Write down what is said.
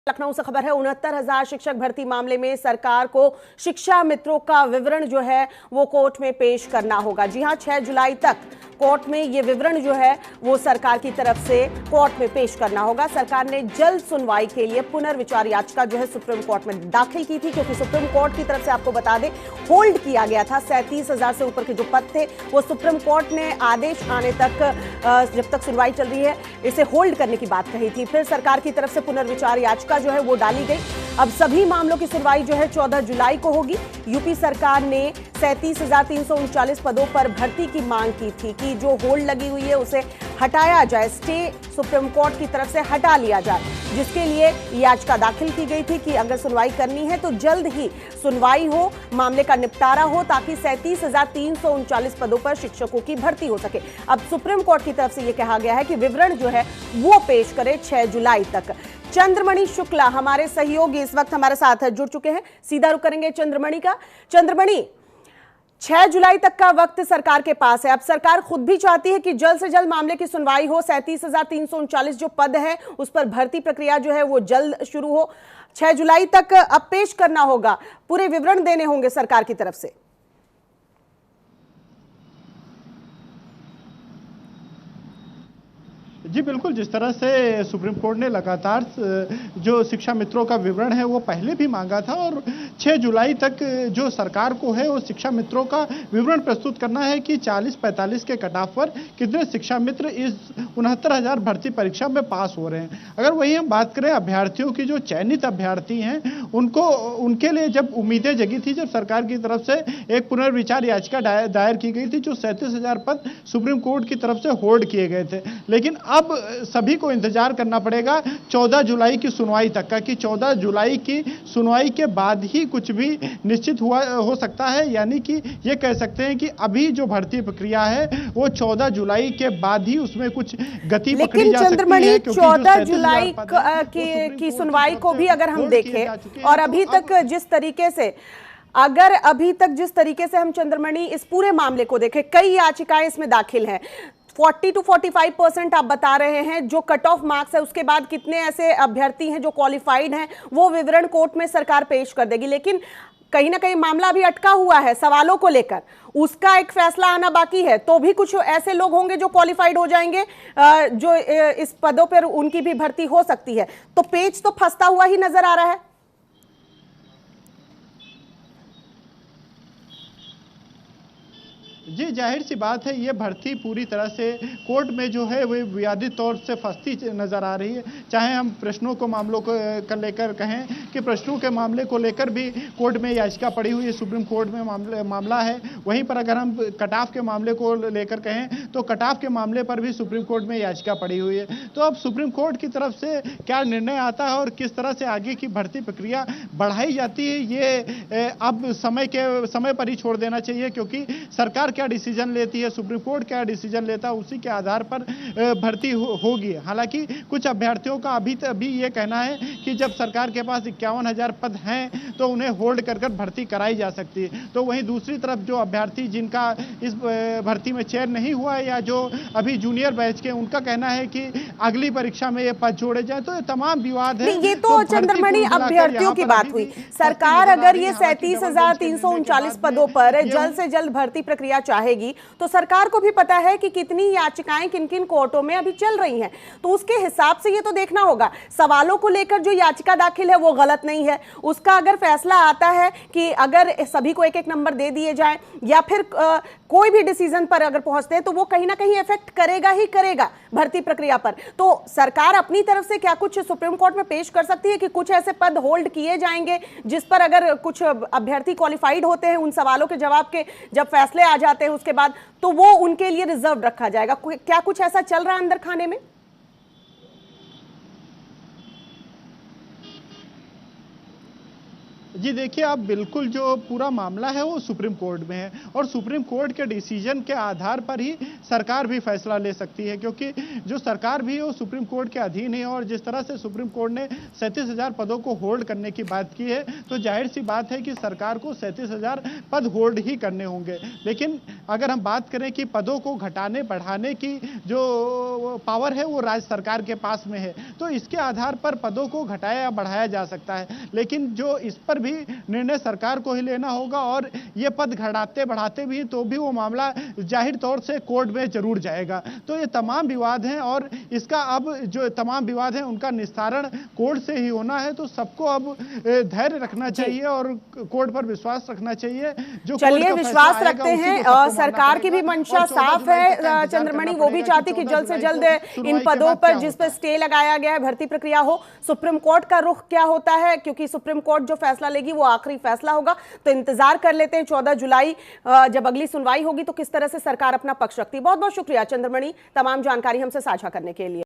लखनऊ से खबर है। 69,000 शिक्षक भर्ती मामले में सरकार को शिक्षा मित्रों का विवरण जो है वो कोर्ट में पेश करना होगा। जी हां, 6 जुलाई तक कोर्ट में ये विवरण जो है वो सरकार की तरफ से कोर्ट में पेश करना होगा। सरकार ने जल्द सुनवाई के लिए पुनर्विचार याचिका जो है सुप्रीम कोर्ट में दाखिल की थी, क्योंकि सुप्रीम कोर्ट की तरफ से आपको बता दें होल्ड किया गया था। 37,000 से ऊपर के जो पद थे वो सुप्रीम कोर्ट ने आदेश आने तक जब तक सुनवाई चल रही है इसे होल्ड करने की बात कही थी। फिर सरकार की तरफ से पुनर्विचार याचिका जो है वो डाली गई। अब सभी मामलों की सुनवाई जो है 14 जुलाई को होगी। यूपी सरकार ने 37,339 पदों पर भर्ती की मांग की थी कि जो होल्ड लगी हुई है उसे हटाया जाए, स्टे सुप्रीम कोर्ट की तरफ से हटा लिया जाए, जिसके लिए याचिका दाखिल की गई थी कि अगर सुनवाई करनी है तो जल्द ही सुनवाई हो, मामले का निपटारा हो, ताकि 37,339 पदों पर शिक्षकों की भर्ती हो सके। अब सुप्रीम कोर्ट की तरफ से यह कहा गया है कि विवरण जो है वो पेश करे 6 जुलाई तक। चंद्रमणि शुक्ला हमारे सहयोगी इस वक्त हमारे साथ जुड़ चुके हैं, सीधा रुख करेंगे चंद्रमणि का। चंद्रमणि, 6 जुलाई तक का वक्त सरकार के पास है। अब सरकार खुद भी चाहती है कि जल्द से जल्द मामले की सुनवाई हो। 37,339 जो पद है उस पर भर्ती प्रक्रिया जो है वो जल्द शुरू हो। 6 जुलाई तक अब पेश करना होगा, पूरे विवरण देने होंगे सरकार की तरफ से। जी बिल्कुल, जिस तरह से सुप्रीम कोर्ट ने लगातार जो शिक्षा मित्रों का विवरण है वो पहले भी मांगा था, और 6 जुलाई तक जो सरकार को है वो शिक्षा मित्रों का विवरण प्रस्तुत करना है कि 40-45 के कट ऑफ पर कितने शिक्षा मित्र इस 69,000 भर्ती परीक्षा में पास हो रहे हैं। अगर वही हम बात करें अभ्यर्थियों की, जो चयनित अभ्यर्थी हैं उनके लिए जब उम्मीदें जगी थी, जब सरकार की तरफ से एक पुनर्विचार याचिका दायर की गई थी, जो 37,000 पद सुप्रीम कोर्ट की तरफ से होल्ड किए गए थे। लेकिन अब सभी को इंतजार करना पड़ेगा 14 जुलाई की सुनवाई तक का, कि 14 जुलाई की सुनवाई के बाद ही कुछ भी निश्चित हो सकता है। यानी कि ये कह सकते हैं कि अभी जो भर्ती प्रक्रिया है वो 14 जुलाई के बाद ही उसमें कुछ गति पकड़ी जा सकती है। लेकिन 14 जुलाई की सुनवाई को भी अगर हम देखें और अभी तक जिस तरीके से हम चंद्रमणि इस पूरे मामले को देखें, कई याचिकाएं इसमें दाखिल हैं। 40 to 45% आप बता रहे हैं जो कट ऑफ मार्क्स है, उसके बाद कितने ऐसे अभ्यर्थी हैं जो क्वालिफाइड हैं, वो विवरण कोर्ट में सरकार पेश कर देगी। लेकिन कहीं ना कहीं मामला अभी अटका हुआ है सवालों को लेकर, उसका एक फैसला आना बाकी है। तो भी कुछ ऐसे लोग होंगे जो क्वालिफाइड हो जाएंगे, जो इस पदों पर उनकी भी भर्ती हो सकती है। तो पेच तो फंसता हुआ ही नजर आ रहा है। जी जाहिर सी बात है, ये भर्ती पूरी तरह से कोर्ट में जो है वो विवादित तौर से फंसती नजर आ रही है। चाहे हम प्रश्नों को मामलों को लेकर कहें कि प्रश्नों के मामले को लेकर भी कोर्ट में याचिका पड़ी हुई है, सुप्रीम कोर्ट में मामला है। वहीं पर अगर हम कट ऑफ के मामले को लेकर कहें तो कट ऑफ के मामले पर भी सुप्रीम कोर्ट में याचिका पड़ी हुई है। तो अब सुप्रीम कोर्ट की तरफ से क्या निर्णय आता है और किस तरह से आगे की भर्ती प्रक्रिया बढ़ाई जाती है, ये अब समय पर ही छोड़ देना चाहिए, क्योंकि सरकार क्या डिसीजन लेती है, सुप्रीम कोर्ट क्या डिसीजन लेता है, उसी के आधार पर भर्ती होगी। हालांकि कुछ अभ्यर्थियों का अभी ये कहना है कि जब सरकार के पास 51,000 पद हैं तो उन्हें होल्ड कर भर्ती कराई जा सकती है। तो वहीं दूसरी तरफ जो अभ्यर्थी जिनका इस भर्ती में चयन नहीं हुआ है या जो अभी जूनियर बैच के, उनका कहना है कि अगली परीक्षा में ये पद जोड़े जाए। तो ये तमाम विवाद है। ये तो चंद्रमणि अभ्यर्थियों की बात हुई। सरकार अगर ये 37,339 पदों पर जल्द से जल्द भर्ती प्रक्रिया चाहेगी तो सरकार को भी पता है कि कितनी याचिकाएं किन किन कोर्टों में अभी चल रही हैं, तो उसके हिसाब से ये तो देखना होगा। सवालों को लेकर जो याचिका दाखिल है वो गलत नहीं है, उसका अगर फैसला आता है कि अगर सभी को एक एक नंबर दे दिए जाए या फिर कोई भी डिसीजन पर अगर पहुंचते हैं तो वो कहीं ना कहीं इफेक्ट करेगा ही करेगा भर्ती प्रक्रिया पर। तो सरकार अपनी तरफ से क्या कुछ सुप्रीम कोर्ट में पेश कर सकती है कि कुछ ऐसे पद होल्ड किए जाएंगे जिस पर अगर कुछ अभ्यर्थी क्वालिफाइड होते हैं, उन सवालों के जवाब के जब फैसले आ जाते हैं उसके बाद, तो वो उनके लिए रिजर्व रखा जाएगा। क्या कुछ ऐसा चल रहा है अंदर खाने में? जी देखिए, अब बिल्कुल जो पूरा मामला है वो सुप्रीम कोर्ट में है और सुप्रीम कोर्ट के डिसीजन के आधार पर ही सरकार भी फैसला ले सकती है, क्योंकि जो सरकार भी है वो सुप्रीम कोर्ट के अधीन है। और जिस तरह से सुप्रीम कोर्ट ने 37,000 पदों को होल्ड करने की बात की है, तो जाहिर सी बात है कि सरकार को 37,000 पद होल्ड ही करने होंगे। लेकिन अगर हम बात करें कि पदों को घटाने बढ़ाने की जो पावर है वो राज्य सरकार के पास में है, तो इसके आधार पर पदों को घटाया या बढ़ाया जा सकता है। लेकिन जो इस पर भी निर्णय सरकार को ही लेना होगा और ये पद घटाते बढ़ाते भी तो भी वो मामला जाहिर तौर से कोर्ट में जरूर जाएगा। तो ये तमाम विवाद हैं और इसका अब जो तमाम विवाद हैं उनका निस्तारण कोर्ट से ही होना है। तो सबको अब धैर्य रखना चाहिए और कोर्ट पर विश्वास रखना चाहिए। जो चलिए विश्वास रखते हैं। सरकार की भी मंशा साफ है चंद्रमणि, वो भी चाहती कि जल्द से जल्द इन पदों पर जिस पर स्टे लगाया गया है भर्ती प्रक्रिया हो। सुप्रीम कोर्ट का रुख क्या होता है, क्योंकि सुप्रीम कोर्ट जो फैसला लेगी वो आखिरी फैसला होगा। तो इंतजार कर लेते हैं 14 जुलाई जब अगली सुनवाई होगी तो किस तरह से सरकार अपना पक्ष रखती है। बहुत बहुत शुक्रिया चंद्रमणि, तमाम जानकारी हमसे साझा करने के लिए।